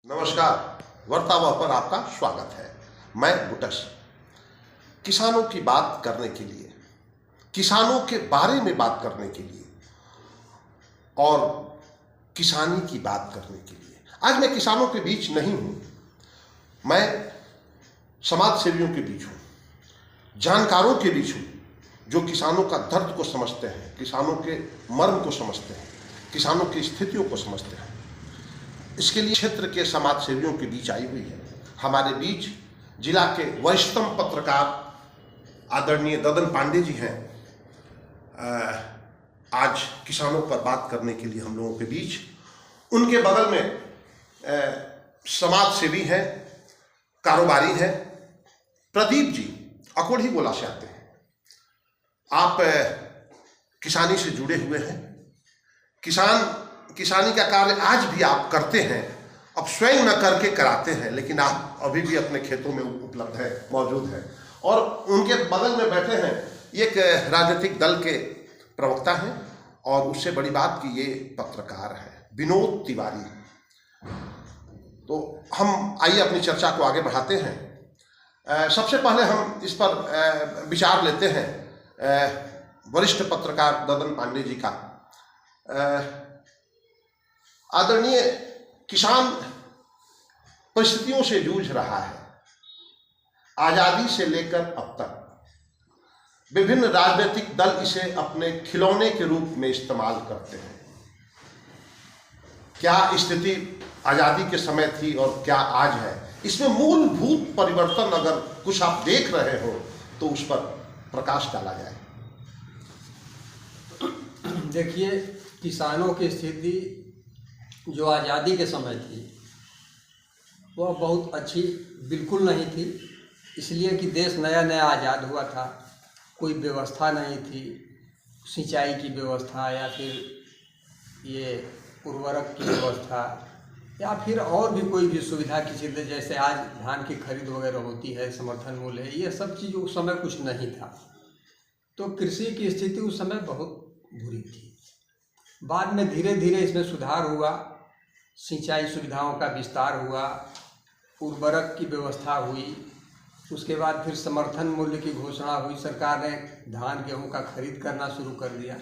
नमस्कार, वार्तालाप पर आपका स्वागत है। मैं बुटस। किसानों की बात करने के लिए, किसानों के बारे में बात करने के लिए और किसानी की बात करने के लिए आज मैं किसानों के बीच नहीं हूं, मैं समाज सेवियों के बीच हूं, जानकारों के बीच हूं, जो किसानों का दर्द को समझते हैं, किसानों के मर्म को समझते हैं, किसानों की स्थितियों को समझते हैं। इसके लिए क्षेत्र के समाज सेवियों के बीच आई हुई है। हमारे बीच जिला के वरिष्ठतम पत्रकार आदरणीय ददन पांडे जी हैं। आज किसानों पर बात करने के लिए हम लोगों के बीच उनके बगल में समाज सेवी हैं, कारोबारी हैं, प्रदीप जी अकोढ़ी गोला से आते हैं। आप किसानी से जुड़े हुए हैं, किसानी का कार्य आज भी आप करते हैं। अब स्वयं न करके कराते हैं, लेकिन आप अभी भी अपने खेतों में उपलब्ध है, मौजूद है। और उनके बगल में बैठे हैं एक राजनीतिक दल के प्रवक्ता हैं और उससे बड़ी बात कि ये पत्रकार है, विनोद तिवारी। तो हम आइए अपनी चर्चा को आगे बढ़ाते हैं। सबसे पहले हम इस पर विचार लेते हैं वरिष्ठ पत्रकार ददन पांडे जी का। आदरणीय, किसान परिस्थितियों से जूझ रहा है। आजादी से लेकर अब तक विभिन्न राजनीतिक दल इसे अपने खिलौने के रूप में इस्तेमाल करते हैं। क्या स्थिति आजादी के समय थी और क्या आज है, इसमें मूलभूत परिवर्तन अगर कुछ आप देख रहे हो तो उस पर प्रकाश डाला जाए। देखिए, किसानों की स्थिति जो आज़ादी के समय थी वह बहुत अच्छी बिल्कुल नहीं थी, इसलिए कि देश नया नया आज़ाद हुआ था। कोई व्यवस्था नहीं थी, सिंचाई की व्यवस्था या फिर ये उर्वरक की व्यवस्था या फिर और भी कोई भी सुविधा किसी तरह, जैसे आज धान की खरीद वगैरह होती है, समर्थन मूल्य है, ये सब चीज़ उस समय कुछ नहीं था। तो कृषि की स्थिति उस समय बहुत बुरी थी। बाद में धीरे धीरे इसमें सुधार हुआ, सिंचाई सुविधाओं का विस्तार हुआ, उर्वरक की व्यवस्था हुई, उसके बाद फिर समर्थन मूल्य की घोषणा हुई, सरकार ने धान गेहूं का खरीद करना शुरू कर दिया।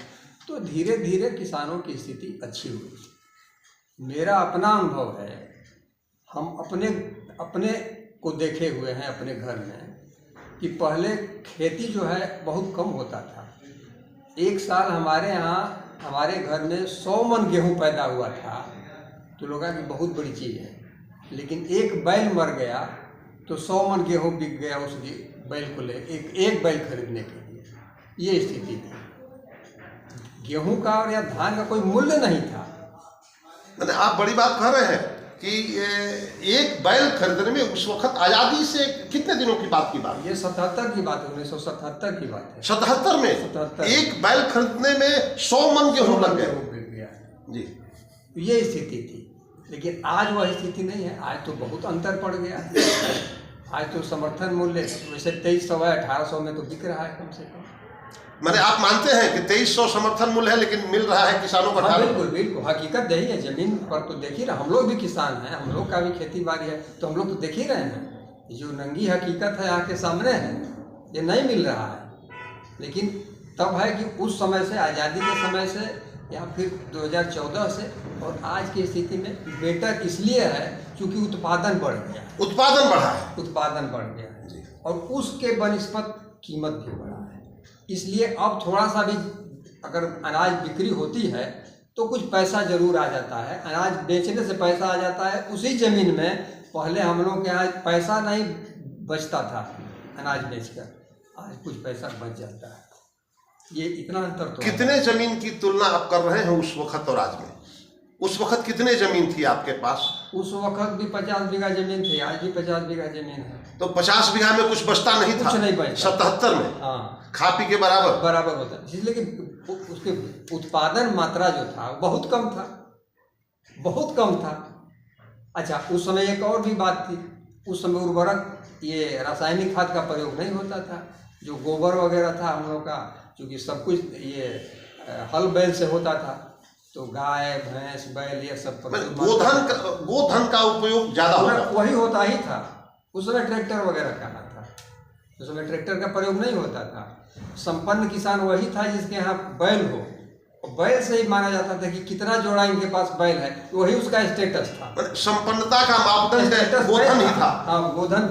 तो धीरे धीरे किसानों की स्थिति अच्छी हुई। मेरा अपना अनुभव है, हम अपने को देखे हुए हैं अपने घर में, कि पहले खेती जो है बहुत कम होता था। एक साल हमारे यहाँ हमारे घर में 100 मन गेहूं पैदा हुआ था, तो लोग कि बहुत बड़ी चीज़ है। लेकिन एक बैल मर गया तो 100 मन गेहूं बिक गया उस बैल को ले, एक बैल खरीदने के लिए। ये स्थिति थी। गेहूं का और या धान का कोई मूल्य नहीं था। मैंने आप बड़ी बात कह रहे हैं कि एक बैल खरीदने में उस वक्त आजादी से कितने दिनों की बात ये 77 की बात है, 1977 की बात है। 77 में 77 एक बैल खरीदने में 100 मन गेहूं लग गया जी। ये स्थिति थी। लेकिन आज वह स्थिति नहीं है। आज तो बहुत अंतर पड़ गया है। आज तो समर्थन मूल्य वैसे 2300 है, 1800 में तो बिक रहा है कम से कम। मैंने आप मानते हैं कि 2300 समर्थन मूल्य है, लेकिन मिल रहा है किसानों को? हाँ, बिल्कुल बिल्कुल हकीकत यही है। जमीन पर तो देख ही रहे, हम लोग भी किसान हैं, हम लोग का भी खेती बाड़ी है, तो हम लोग तो देख ही रहे हैं। जो नंगी हकीकत है यहाँ के सामने है, ये नहीं मिल रहा है। लेकिन तब है कि उस समय से, आज़ादी के समय से या फिर 2014 से और आज की स्थिति में बेटर इसलिए है क्योंकि उत्पादन बढ़ गया, उत्पादन बढ़ा है, उत्पादन बढ़ गया है और उसके बनिस्पत कीमत भी बढ़ा है। इसलिए अब थोड़ा सा भी अगर अनाज बिक्री होती है तो कुछ पैसा जरूर आ जाता है। अनाज बेचने से पैसा आ जाता है। उसी ज़मीन में पहले हम लोग के यहाँ पैसा नहीं बचता था अनाज बेचकर, आज कुछ पैसा बच जाता है। ये इतना अंतर तो कितने जमीन की तुलना आप कर रहे हैं उस वक्त और आज में? उस वक्त कितने जमीन थी आपके पास? उस वक्त भी 50 बीघा जमीन थी, आज भी 50 बीघा जमीन है। तो 50 बीघा में कुछ बचता नहीं था? कुछ नहीं बचता। 77 में हाँ, खा पी के बराबर होता है। इसलिए कि उसके उत्पादन मात्रा जो था बहुत कम था, बहुत कम था। अच्छा, उस समय एक और भी बात थी, उस समय उर्वरक, ये रासायनिक खाद का प्रयोग नहीं होता था। जो गोबर वगैरह था हम लोग का, चूँकि सब कुछ ये हल बैल से होता था, तो गाय भैंस बैल ये सब गोधन का उपयोग ज्यादा होता वही होता ही था। उस समय ट्रैक्टर वगैरह कहाँ था, उस समय ट्रैक्टर का प्रयोग नहीं होता था। संपन्न किसान वही था जिसके यहाँ बैल हो, बैल से ही माना जाता था कि कितना जोड़ा इनके पास बैल है, वही उसका स्टेटस था। संपन्नता का मापदंड गोधन ही था। हाँ, गोधन,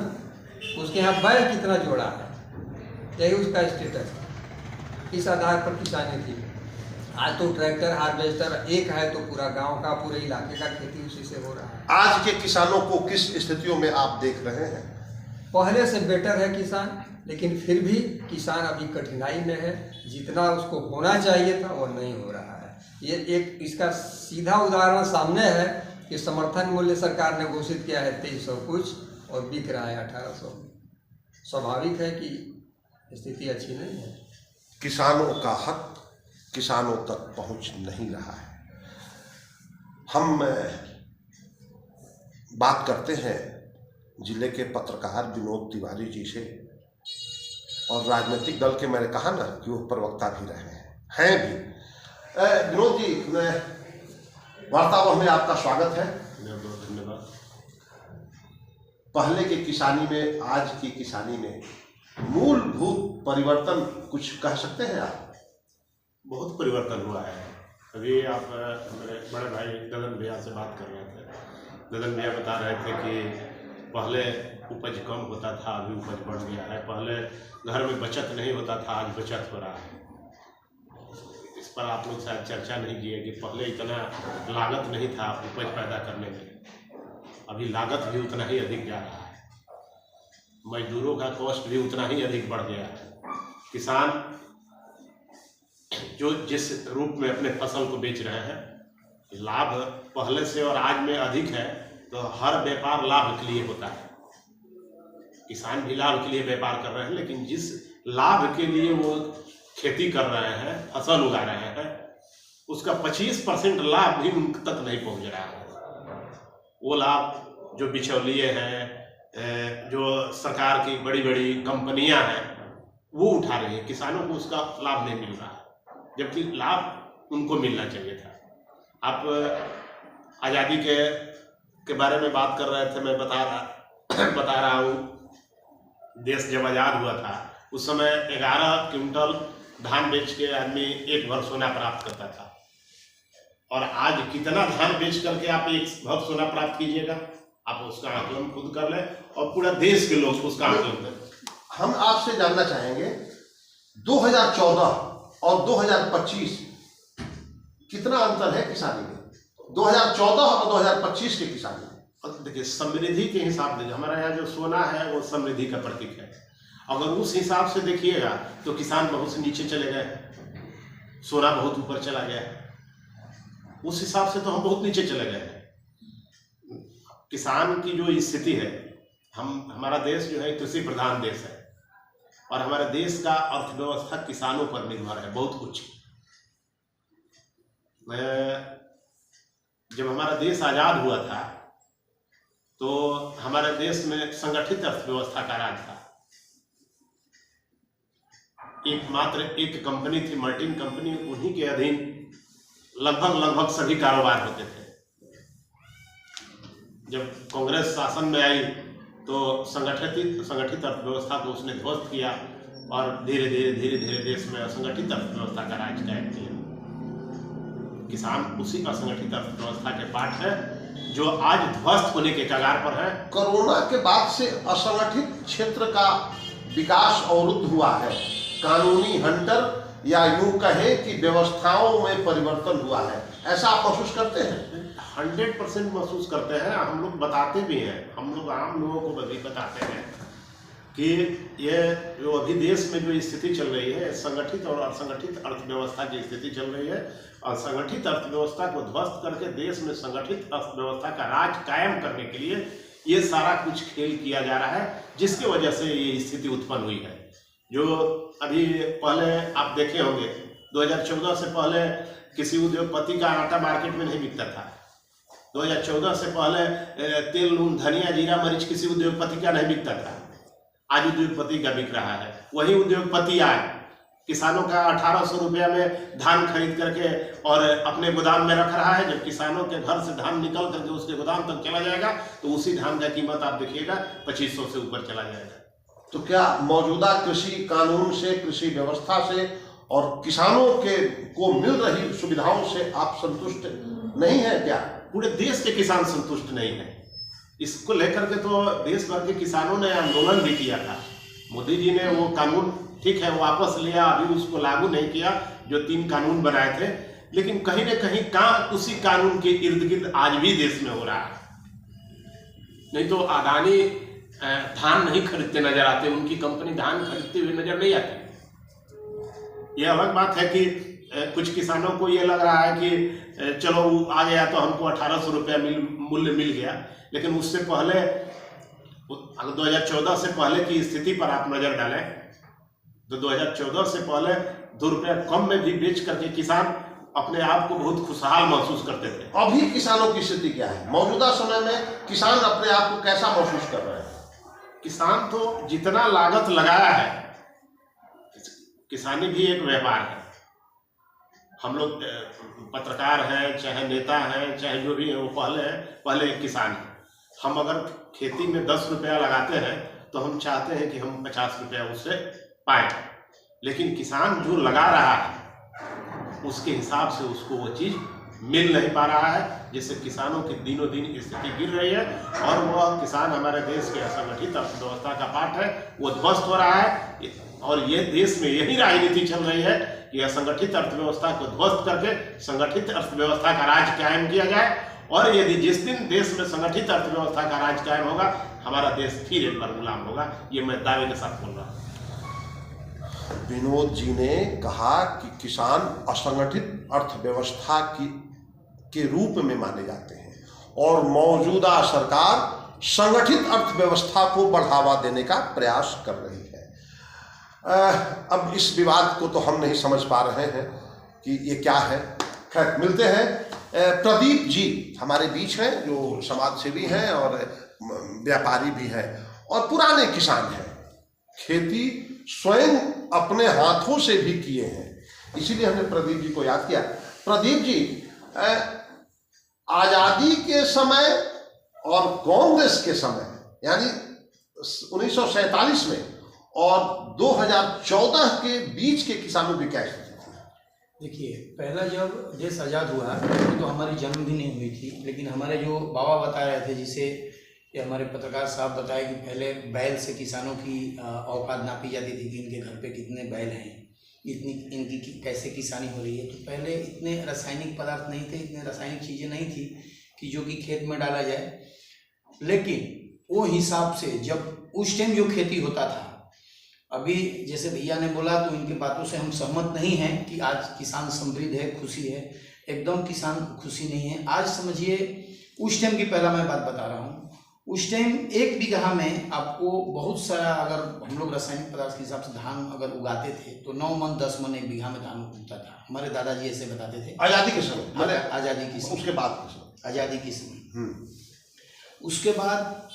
उसके यहाँ बैल कितना जोड़ा है, यही उसका स्टेटस था। इस आधार पर किसानी थी। आज तो ट्रैक्टर हार्वेस्टर एक है तो पूरा गांव का, पूरे इलाके का खेती उसी से हो रहा है। आज के किसानों को किस स्थितियों में आप देख रहे हैं? पहले से बेटर है किसान, लेकिन फिर भी किसान अभी कठिनाई में है। जितना उसको होना चाहिए था वो नहीं हो रहा है। ये एक इसका सीधा उदाहरण सामने है कि समर्थन मूल्य सरकार ने घोषित किया है 2300 कुछ और बिक रहा है 1800। स्वाभाविक है कि स्थिति अच्छी नहीं है। किसानों का हक किसानों तक पहुंच नहीं रहा है। हम बात करते हैं जिले के पत्रकार विनोद तिवारी जी से, और राजनीतिक दल के, मैंने कहा ना कि वो प्रवक्ता भी रहे हैं भी। विनोद जी, वार्तालाप में आपका स्वागत है। बहुत धन्यवाद। पहले के किसानी में आज की किसानी में मूलभूत परिवर्तन कुछ कह सकते हैं आप? बहुत परिवर्तन हुआ है। अभी आप मेरे बड़े भाई गगन भैया से बात कर रहे थे। गगन भैया बता रहे थे कि पहले उपज कम होता था, अभी उपज बढ़ गया है। पहले घर में बचत नहीं होता था, आज बचत हो रहा है। इस पर आप लोग शायद चर्चा नहीं किए कि पहले इतना लागत नहीं था उपज पैदा करने में, अभी लागत भी उतना ही अधिक जा रहा है। मजदूरों का कॉस्ट भी उतना ही अधिक बढ़ गया है। किसान जो जिस रूप में अपने फसल को बेच रहे हैं, लाभ पहले से और आज में अधिक है, तो हर व्यापार लाभ के लिए होता है। किसान भी लाभ के लिए व्यापार कर रहे हैं, लेकिन जिस लाभ के लिए वो खेती कर रहे हैं, फसल उगा रहे हैं, उसका 25% लाभ भी उन तक नहीं पहुंच रहा है। वो लाभ जो बिचौलिए हैं, जो सरकार की बड़ी बड़ी कंपनियां हैं, वो उठा रही है, किसानों को उसका लाभ नहीं मिल रहा है, जबकि लाभ उनको मिलना चाहिए था। आप आज़ादी के बारे में बात कर रहे थे, मैं बता रहा हूँ। देश जब आज़ाद हुआ था उस समय 11 क्विंटल धान बेच के आदमी एक भर सोना प्राप्त करता था, और आज कितना धान बेच करके आप एक भर सोना प्राप्त कीजिएगा? आप उसका आकलन खुद कर लें और पूरा देश के लोग उसका आकलन करें। हम आपसे जानना चाहेंगे 2014 और 2025 कितना अंतर है किसानी में? 2014 और 2025 के किसानी में देखिए, समृद्धि के हिसाब से हमारे यहाँ जो सोना है वो समृद्धि का प्रतीक है। अगर उस हिसाब से देखिएगा तो किसान बहुत से नीचे चले गए, सोना बहुत ऊपर चला गया। उस हिसाब से तो हम बहुत नीचे चले गए हैं। किसान की जो स्थिति है, हमारा देश जो है कृषि प्रधान देश है, और हमारे देश का अर्थव्यवस्था किसानों पर निर्भर है बहुत कुछ। जब हमारा देश आज़ाद हुआ था तो हमारे देश में संगठित अर्थव्यवस्था का राज था। एकमात्र एक कंपनी थी, मर्टिन कंपनी, उन्हीं के अधीन लगभग सभी कारोबार होते थे। जब कांग्रेस शासन में आई तो संगठित अर्थव्यवस्था को उसने ध्वस्त किया, और धीरे धीरे देश में असंगठित अर्थव्यवस्था का राज कायम किया। किसान उसी असंगठित अर्थव्यवस्था के पार्ट है जो आज ध्वस्त होने के कगार पर है। कोरोना के बाद से असंगठित क्षेत्र का विकास अवरुद्ध हुआ है। कानूनी हंटर, या यूं कहें कि व्यवस्थाओं में परिवर्तन हुआ है, ऐसा आप महसूस करते हैं? 100% महसूस करते हैं। हम लोग बताते भी हैं, हम लोग आम लोगों को भी बताते हैं कि ये जो अभी देश में जो स्थिति चल रही है, संगठित और असंगठित अर्थव्यवस्था की स्थिति चल रही है, और संगठित अर्थव्यवस्था को ध्वस्त करके देश में संगठित अर्थव्यवस्था का राज कायम करने के लिए ये सारा कुछ खेल किया जा रहा है, जिसकी वजह से ये स्थिति उत्पन्न हुई है। जो अभी पहले आप देखे होंगे, 2014 से पहले किसी उद्योगपति का आटा मार्केट में नहीं बिकता था। 2014 से पहले तेल, नून, धनिया, जीरा, मरीच किसी उद्योगपति का नहीं बिकता था। आज उद्योगपति का बिक रहा है। वही उद्योगपति आज किसानों का 1800 रुपया में धान खरीद करके और अपने गोदाम में रख रहा है। जब किसानों के घर से धान निकल करके उसके गोदाम तक चला जाएगा तो उसी धान का कीमत आप देखिएगा 2500 से ऊपर चला जाएगा। तो क्या मौजूदा कृषि कानून से, कृषि व्यवस्था से और किसानों के को मिल रही सुविधाओं से आप संतुष्ट नहीं है क्या? पूरे देश के किसान संतुष्ट नहीं है। इसको लेकर के तो देश भर के किसानों ने आंदोलन भी किया था। मोदी जी ने वो कानून ठीक है वापस लिया, अभी उसको लागू नहीं किया जो 3 कानून बनाए थे, लेकिन कहीं न कहीं उसी कानून के इर्द गिर्द आज भी देश में हो रहा है। नहीं तो अडानी धान नहीं खरीदते नजर आते, उनकी कंपनी धान खरीदते हुए नजर नहीं आती। ये अलग बात है कि कुछ किसानों को ये लग रहा है कि चलो आ गया तो हमको 1800 रुपया मूल्य मिल गया, लेकिन उससे पहले अगर 2014 से पहले की स्थिति पर आप नजर डालें तो 2014 से पहले 2 रुपया कम में भी बेच करके किसान अपने आप को बहुत खुशहाल महसूस करते थे। अभी किसानों की स्थिति क्या है? मौजूदा समय में किसान अपने आप को कैसा महसूस कर रहे हैं? किसान तो जितना लागत लगाया है, किसानी भी एक व्यापार है। हम लोग पत्रकार हैं, चाहे नेता हैं, चाहे जो भी है, वो पहले एक किसान है। हम अगर खेती में 10 रुपया लगाते हैं तो हम चाहते हैं कि हम 50 रुपया उससे पाएं, लेकिन किसान जो लगा रहा है उसके हिसाब से उसको वो चीज़ मिल नहीं पा रहा है, जिससे किसानों की दिनों दिन स्थिति गिर रही है। और वह किसान हमारे देश के असंगठित अर्थव्यवस्था का पार्ट है, वो ध्वस्त हो रहा है। और ये देश में यही राजनीति चल रही है कि असंगठित अर्थव्यवस्था को ध्वस्त करके संगठित अर्थव्यवस्था का राज कायम किया जाए। और यदि जिस दिन देश में संगठित अर्थव्यवस्था का राज कायम होगा, हमारा देश फिर एक बार गुलाम होगा। ये मैं दावे के साथ बोल रहा हूँ। विनोद जी ने कहा कि किसान असंगठित अर्थव्यवस्था के रूप में माने जाते हैं और मौजूदा सरकार संगठित अर्थव्यवस्था को बढ़ावा देने का प्रयास कर रही है। अब इस विवाद को तो हम नहीं समझ पा रहे हैं कि ये क्या है। खैर, मिलते हैं। प्रदीप जी हमारे बीच हैं, जो समाज सेवी हैं और व्यापारी भी हैं और पुराने किसान हैं। खेती स्वयं अपने हाथों से भी किए हैं, इसीलिए हमने प्रदीप जी को याद किया। प्रदीप जी, आज़ादी के समय और कांग्रेस के समय यानी 1947 में और 2014 के बीच के किसानों की क्या स्थिति थी? देखिए, पहला जब देश आज़ाद हुआ तो हमारी जन्म भी नहीं हुई थी, लेकिन हमारे जो बाबा बता रहे थे, जिसे ये हमारे पत्रकार साहब बताए कि पहले बैल से किसानों की औकात नापी जाती थी कि इनके घर पे कितने बैल हैं, इतनी इनकी कैसे किसानी हो रही है। तो पहले इतने रासायनिक पदार्थ नहीं थे, इतने रासायनिक चीज़ें नहीं थी कि जो कि खेत में डाला जाए। लेकिन वो हिसाब से जब उस टाइम जो खेती होता था, अभी जैसे भैया ने बोला तो इनके बातों से हम सहमत नहीं हैं कि आज किसान समृद्ध है, खुशी है। एकदम किसान खुशी नहीं है। आज समझिए, उस टाइम की पहला मैं बात बता रहा हूँ। उस टाइम 1 बीघा में आपको बहुत सारा, अगर हम लोग रासायनिक पदार्थ के हिसाब से धान अगर उगाते थे तो 9 मन 10 मन 1 बीघा में धान उगता था। हमारे दादाजी ऐसे बताते थे। आज़ादी के समय, आज़ादी की समय, उसके बाद के समय, आज़ादी की समय। उसके बाद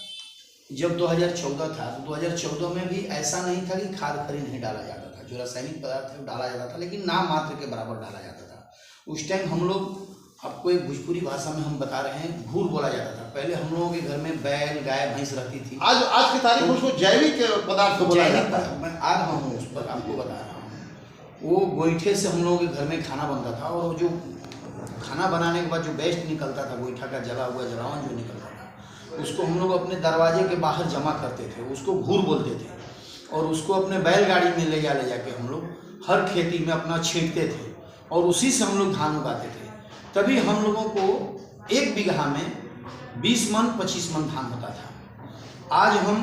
जब 2014 था तो 2014 में भी ऐसा नहीं था कि खाद खरी नहीं डाला जाता था। जो रासायनिक पदार्थ है डाला जाता था, लेकिन नाम मात्र के बराबर डाला जाता था। उस टाइम हम लोग, आपको एक भोजपुरी भाषा में हम बता रहे हैं, घूर बोला जाता था। पहले हम लोगों के घर में बैल, गाय, भैंस रहती थी। आज की तारीख में उसको जैविक पदार्थ बोला जाता है। मैं आ रहा हूँ उस पर, आपको बता रहा हूँ। वो गोईठे से हम लोगों के घर में खाना बनता था, और जो खाना बनाने के बाद जो वेस्ट निकलता था, गोईठा का जला हुआ जलावन जो निकलता था, उसको हम लोग अपने दरवाजे के बाहर जमा करते थे। उसको घूर बोलते थे। और उसको अपने बैलगाड़ी में ले जाके हम लोग हर खेती में अपना छींटते थे, और उसी से हम लोग धान उगाते थे। तभी हम लोगों को 1 बीघा में 20 मन 25 मन धान होता था। आज हम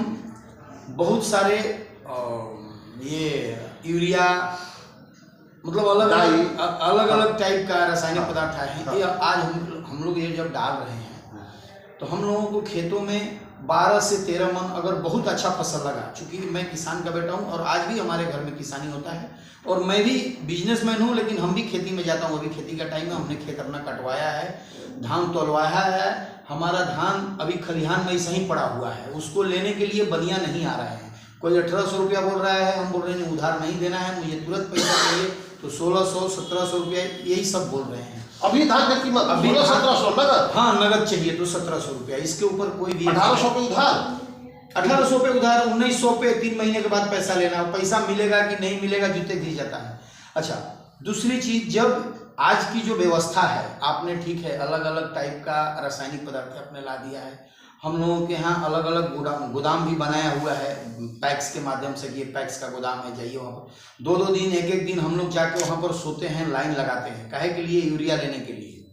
बहुत सारे ये यूरिया, मतलब अलग अलग टाइप का रासायनिक पदार्थ है। ये आज हम लोग ये जब डाल रहे हैं तो हम लोगों को खेतों में 12 से 13 मन अगर बहुत अच्छा फसल लगा। चूँकि मैं किसान का बेटा हूँ और आज भी हमारे घर में किसानी होता है, और मैं भी बिजनेसमैन हूँ, लेकिन हम भी खेती में जाता हूँ। अभी खेती का टाइम है, हमने खेत अपना कटवाया है, धान तोलवाया है। हमारा धान अभी खलिहान में ऐसा ही पड़ा हुआ है, उसको लेने के लिए बनिया नहीं आ रहे हैं। कोई 1800 रुपया बोल रहा है, हम बोल रहे हैं उधार नहीं देना है, मुझे तुरंत पैसा चाहिए, तो 1600 1700 रुपया यही सब बोल रहे हैं। अभी धान की कीमत अभी 1700 नगद, हाँ नगद चाहिए तो 1700 रुपया, इसके ऊपर कोई भी 1800 पे उधार, 1800 पे उधार, 1900 पे 3 महीने के बाद पैसा लेना, पैसा मिलेगा कि नहीं मिलेगा जूते गिर जाता है। अच्छा, दूसरी चीज, जब आज की जो व्यवस्था है, आपने ठीक है अलग अलग टाइप का रासायनिक पदार्थ आपने ला दिया है, हम लोगों के यहाँ अलग अलग गोदाम भी बनाया हुआ है पैक्स के माध्यम से, कि ये पैक्स का गोदाम है, जाइए वहाँ पर 2-2 दिन 1-1 दिन हम लोग जाके वहाँ पर सोते हैं, लाइन लगाते हैं, काहे के लिए? यूरिया लेने के लिए,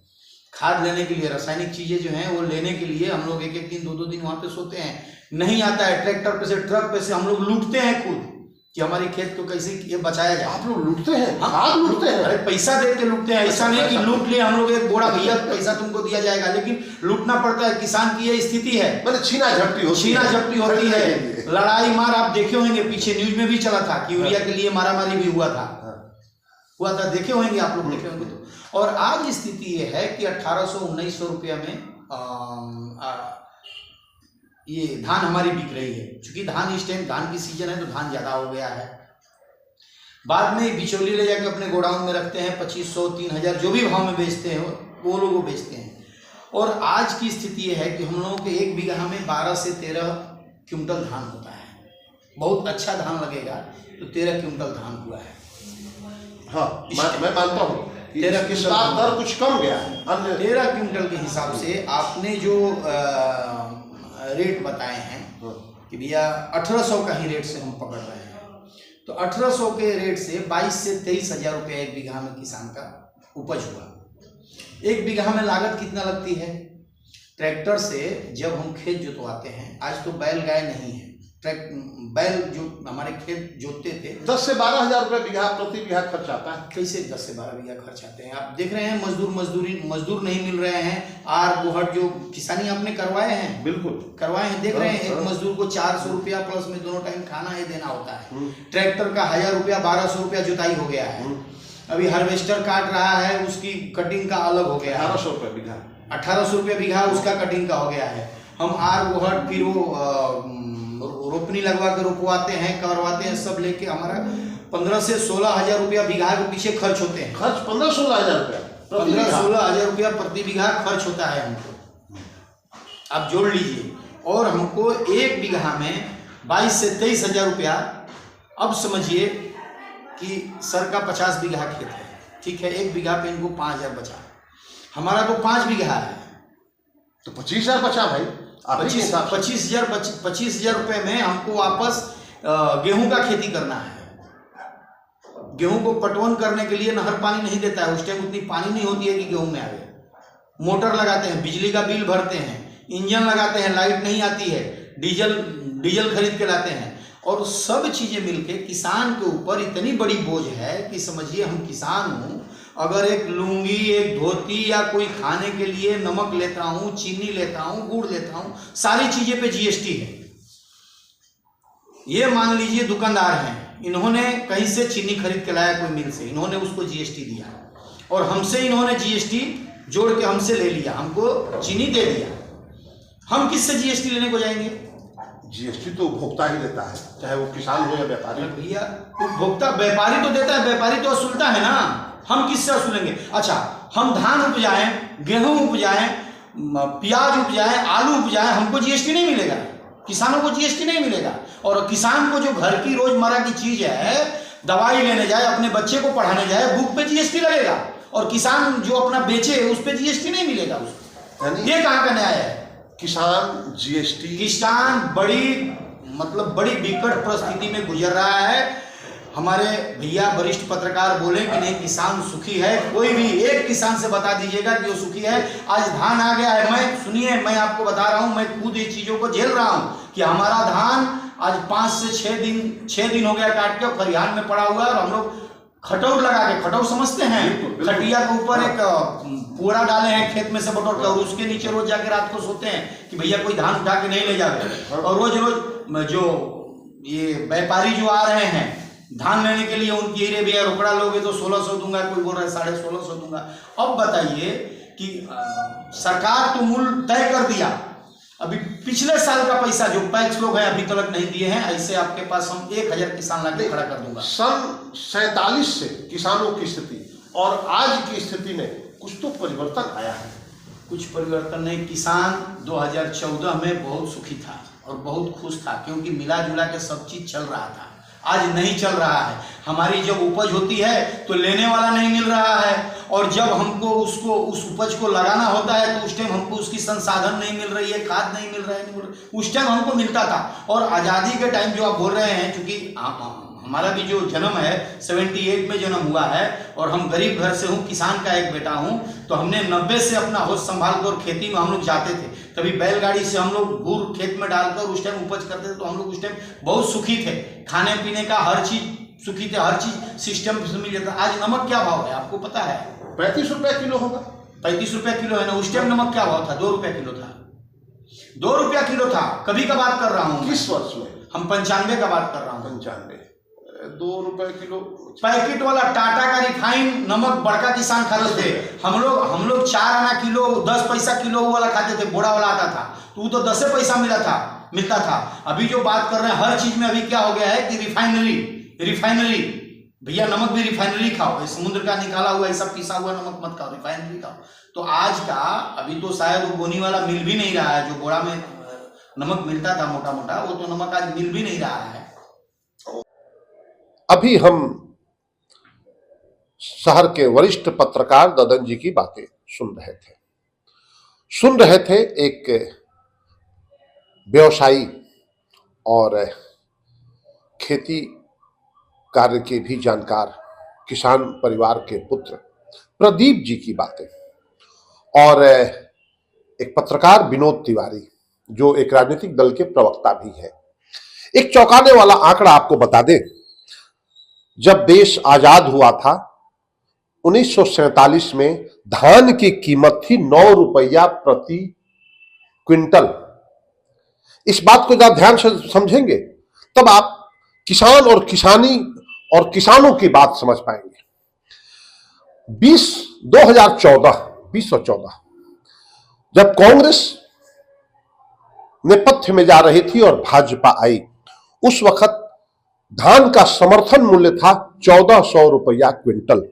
खाद लेने के लिए, रासायनिक चीज़ें जो हैं वो लेने के लिए हम लोग 1-1 दिन 2-2 दिन वहाँ पे सोते हैं। नहीं आता है ट्रैक्टर पे से, ट्रक पे से हम लोग लूटते हैं खुद कि हमारी खेत को कैसे ये बचाया जाए। आप लोग लूटते हैं? खाद लूटते हैं? अरे पैसा दे के लूटते हैं, ऐसा नहीं कि लूट लिए हम लोग एक बोरा, भैया पैसा तुमको दिया जाएगा, लेकिन लूटना पड़ता है। किसान की ये स्थिति है, मतलब छीना झपटी होती है, लड़ाई मार आप देखे होंगे, पीछे न्यूज में भी चला था कि यूरिया के लिए मारामारी भी हुआ था, देखे होंगे आप लोग, देखे होंगे तो। और आज स्थिति ये है कि 1800-1900 रुपया में ये धान हमारी बिक रही है। चूंकि धान इस टाइम धान की सीजन है तो धान ज़्यादा हो गया है, बाद में बिचौली ले जाकर अपने गोडाउन में रखते हैं, 2500-3000 जो भी भाव में बेचते हैं वो लोग वो बेचते हैं। और आज की स्थिति ये है कि हम लोगों के 1 बीघा में 12 से 13 क्विंटल धान होता है। बहुत अच्छा धान लगेगा तो 13 क्विंटल धान हुआ है। हाँ, मैं मानता हूँ 13 क्विंटल दर कुछ कम गया है। 13 क्विंटल के हिसाब से आपने जो रेट बताए हैं कि भैया 1800 का ही रेट से हम पकड़ रहे हैं, तो 1800 के रेट से 22 से 23 हजार रुपये 1 बीघा में किसान का उपज हुआ। 1 बीघा में लागत कितना लगती है? ट्रैक्टर से जब हम खेत जोतवाते हैं, आज तो बैल गाय नहीं है, बैल जो हमारे खेत जोतते थे 10 से 12 हजार रुपये बीघा प्रति बीघा खर्च आता है। कैसे 10 से 12 बीघा खर्च आते हैं? आप देख रहे हैं मजदूर नहीं मिल रहे हैं। आर गोहट जो किसानी आपने करवाए हैं, बिल्कुल करवाए हैं, देख रहे हैं एक मजदूर को 400 रुपया प्लस में दोनों टाइम खाना ही देना होता है। ट्रैक्टर का 1000 रुपया 1200 रुपया जुताई हो गया है। अभी हार्वेस्टर काट रहा है, उसकी कटिंग का अलग हो गया है, 1800 रुपये बीघा, 1800 रुपये बीघा उसका कटिंग का हो गया है। हम आर गोहट फिर वो रोपनी लगवा के रोपवाते हैं, करवाते हैं, सब लेके हमारा 15 से 16 हजार रुपया बीघा के पीछे खर्च होते हैं। खर्च 15-16 हजार रुपया, 15-16 हजार रुपया प्रति बीघा खर्च होता है हमको, आप जोड़ लीजिए। और हमको 1 बीघा में 22 से 23 हजार रुपया। अब समझिए कि सर का 50 बीघा खेत है, ठीक है, 1 बीघा पे इनको 5000 बचा, हमारा तो 5 बीघा है तो 25,000 बचा भाई। 25,000 रुपये में हमको वापस गेहूं का खेती करना है। गेहूं को पटवन करने के लिए नहर पानी नहीं देता है, उस टाइम उतनी पानी नहीं होती है कि गेहूं में आवे। मोटर लगाते हैं, बिजली का बिल भरते हैं, इंजन लगाते हैं, लाइट नहीं आती है, डीजल खरीद के लाते हैं, और सब चीजें मिलके किसान के ऊपर इतनी बड़ी बोझ है कि समझिए हम किसान हूँ, अगर एक लुंगी, एक धोती या कोई खाने के लिए नमक लेता हूँ, चीनी लेता हूँ, गुड़ लेता हूँ, सारी चीजें पे जीएसटी है। ये मान लीजिए दुकानदार हैं, इन्होंने कहीं से चीनी खरीद के लाया कोई मिल से, इन्होंने उसको जीएसटी दिया और हमसे इन्होंने जीएसटी जोड़ के हमसे ले लिया, हमको चीनी दे दिया, हम किससे जीएसटी लेने को जाएंगे? जीएसटी तो उपभोक्ता ही देता है, चाहे वो किसान हो या व्यापारी। भैया उपभोक्ता, व्यापारी तो देता है, व्यापारी तो वसूलता है ना, हम किससे वसूलेंगे? अच्छा, हम धान उपजाएं, गेहूं उपजाएं, प्याज उपजाएं, आलू उपजाएं, हमको जीएसटी नहीं मिलेगा, किसानों को जीएसटी नहीं मिलेगा। और किसान को जो घर की रोजमर्रा की चीज है, दवाई लेने जाए, अपने बच्चे को पढ़ाने जाए, बुक पे जीएसटी लगेगा, और किसान जो अपना बेचे उस पे जीएसटी नहीं मिलेगा उसको। ये कहाँ का न्याय है? किसान जीएसटी, किसान बड़ी विकट परिस्थिति में गुजर रहा है। हमारे भैया वरिष्ठ पत्रकार बोले कि नहीं किसान सुखी है, कोई भी एक किसान से बता दीजिएगा कि वो सुखी है। आज धान आ गया है, सुनिए मैं आपको बता रहा हूं, मैं खुद ये चीजों को झेल रहा हूं कि हमारा धान आज 5 से 6 दिन हो गया काट के खरिहान में पड़ा हुआ है, और हम लोग खटौर लगा के, खटौर समझते हैं, खटिया के ऊपर एक पूरा डाले हैं खेत में से बटोर कर, उसके नीचे रोज जाके रात को सोते हैं कि भैया कोई धान उठा के नहीं ले जावे। और रोज जो ये व्यापारी जो आ रहे हैं धान लेने के लिए, उनकी अरे भैया रोकड़ा लोगे तो 1600 दूंगा, कोई बोल रहा है 1650 दूंगा। अब बताइए कि सरकार तो मूल्य तय कर दिया, अभी पिछले साल का पैसा जो पैक्स लोग हैं अभी तक नहीं दिए हैं, ऐसे आपके पास हम 1000 किसान लाके खड़ा कर दूंगा। सन 47 से किसानों की स्थिति और आज की स्थिति में कुछ तो परिवर्तन आया है। कुछ परिवर्तन नहीं। किसान 2014 में बहुत सुखी था और बहुत खुश था, क्योंकि मिला जुला के सब चीज चल रहा था। आज नहीं चल रहा है। हमारी जब उपज होती है तो लेने वाला नहीं मिल रहा है, और जब हमको उस उपज को लगाना होता है तो उस टाइम हमको उसकी संसाधन नहीं मिल रही है, खाद नहीं मिल रहा है, उस टाइम हमको मिलता था। और आज़ादी के टाइम जो आप बोल रहे हैं, क्योंकि हमारा भी जो जन्म है 78 में जन्म हुआ है और हम गरीब घर से हूँ, किसान का एक बेटा हूँ, तो हमने 90 से अपना होश संभाल कर खेती में हम लोग जाते थे। कभी बैलगाड़ी से हम लोग गुड़ खेत में डालकर उस टाइम उपज करते थे, तो हम लोग उस टाइम बहुत सुखी थे। खाने पीने का हर चीज सुखी थे, हर चीज सिस्टम से मिल जाता। आज नमक क्या भाव है आपको पता है? 35 रुपए किलो होगा। 35 रुपया किलो है ना। उस टाइम नमक क्या भाव था? 2 रुपया किलो था। 2 रुपया किलो था। कभी का बात कर रहा हूँ। किस वर्ष में? हम 95 का बात कर रहा हूँ। 95। 2 रुपए किलो पैकेट वाला टाटा का रिफाइंड नमक बड़का किसान खाते थे। हम लोग 4 आना किलो 10 पैसा किलो वाला खाते थे, बोड़ा वाला आता था, तो वो तो 10 पैसा मिलता था। अभी जो बात कर रहे हैं हर चीज में अभी क्या हो गया है कि रिफाइनरी भैया, नमक भी रिफाइनरी खाओ, समुद्र का निकाला हुआ ऐसा पिसा हुआ नमक मत खाओ, रिफाइनरी खाओ। तो आज का अभी तो शायद वो बोनी वाला मिल भी नहीं रहा है, जो बोरा में नमक मिलता था मोटा मोटा, वो तो नमक आज मिल भी नहीं रहा है। अभी हम शहर के वरिष्ठ पत्रकार ददन जी की बातें सुन रहे थे। एक व्यवसायी और खेती कार्य के भी जानकार किसान परिवार के पुत्र प्रदीप जी की बातें, और एक पत्रकार विनोद तिवारी जो एक राजनीतिक दल के प्रवक्ता भी है। एक चौंकाने वाला आंकड़ा आपको बता दें, जब देश आजाद हुआ था 1947 में धान की कीमत थी 9 रुपया प्रति क्विंटल। इस बात को जब ध्यान से समझेंगे तब आप किसान और किसानी और किसानों की बात समझ पाएंगे। 2014 जब कांग्रेस नेपथ्य में जा रही थी और भाजपा आई, उस वक्त धान का समर्थन मूल्य था 1400 रुपया क्विंटल।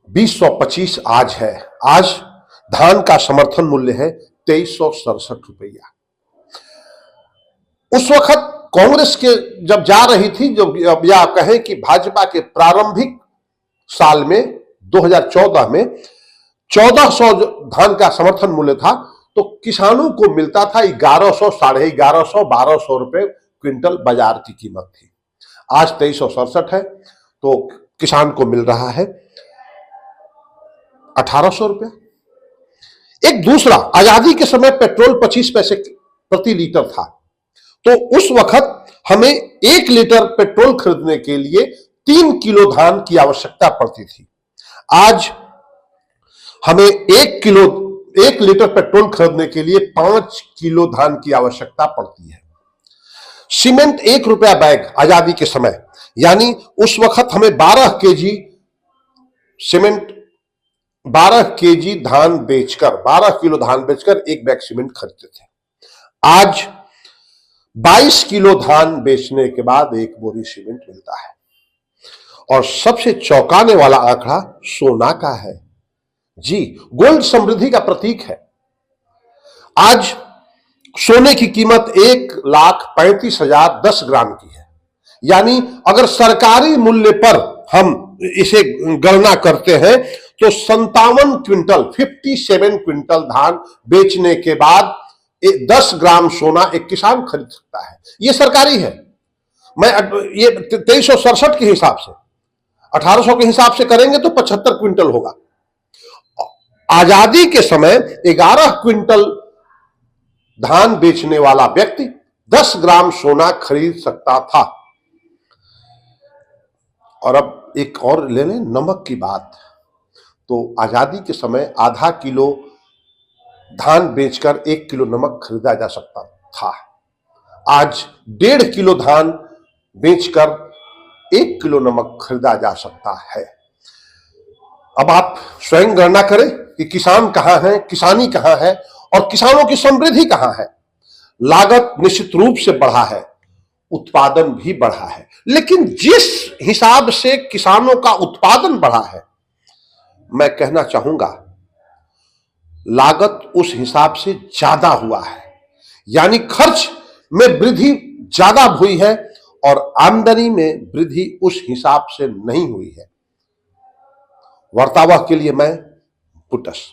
2025 आज है। आज धान का समर्थन मूल्य है 2367 रुपया। उस वक्त कांग्रेस के जब जा रही थी, जब या कहें कि भाजपा के प्रारंभिक साल में 2014 में 1400 धान का समर्थन मूल्य था, तो किसानों को मिलता था 1100, 1150, 1200 रुपए क्विंटल बाजार की कीमत थी। आज 2367 है, तो किसान को मिल रहा है 1800 रुपया। एक दूसरा, आजादी के समय पेट्रोल 25 पैसे प्रति लीटर था, तो उस वक्त हमें 1 लीटर पेट्रोल खरीदने के लिए 3 किलो धान की आवश्यकता पड़ती थी। आज हमें 1 लीटर पेट्रोल खरीदने के लिए 5 किलो धान की आवश्यकता पड़ती है। सीमेंट 1 रुपया बैग आजादी के समय, यानी उस वक्त हमें 12 केजी सीमेंट, 12 केजी धान बेचकर, 12 किलो धान बेचकर 1 बैग सीमेंट खरीदते थे। आज 22 किलो धान बेचने के बाद 1 बोरी सीमेंट मिलता है। और सबसे चौंकाने वाला आंकड़ा सोना का है। जी, गोल्ड समृद्धि का प्रतीक है। आज सोने की कीमत 1,35,000 10 ग्राम की है। यानी अगर सरकारी मूल्य पर हम इसे गणना करते हैं तो 57 क्विंटल धान बेचने के बाद 10 ग्राम सोना एक किसान खरीद सकता है। यह सरकारी है। मैं ये 2367 के हिसाब से, 1800 के हिसाब से करेंगे तो 75 क्विंटल होगा। आजादी के समय 11 क्विंटल धान बेचने वाला व्यक्ति 10 ग्राम सोना खरीद सकता था। और अब एक और ले लें नमक की बात, तो आजादी के समय आधा किलो धान बेचकर 1 किलो नमक खरीदा जा सकता था। आज 1.5 किलो धान बेचकर 1 किलो नमक खरीदा जा सकता है। अब आप स्वयं गणना करें कि किसान कहां है, किसानी कहां है और किसानों की समृद्धि कहां है? लागत निश्चित रूप से बढ़ा है, उत्पादन भी बढ़ा है, लेकिन जिस हिसाब से किसानों का उत्पादन बढ़ा है, मैं कहना चाहूंगा लागत उस हिसाब से ज्यादा हुआ है, यानी खर्च में वृद्धि ज्यादा हुई है और आमदनी में वृद्धि उस हिसाब से नहीं हुई है। वार्तावाह के लिए मैं बुटस।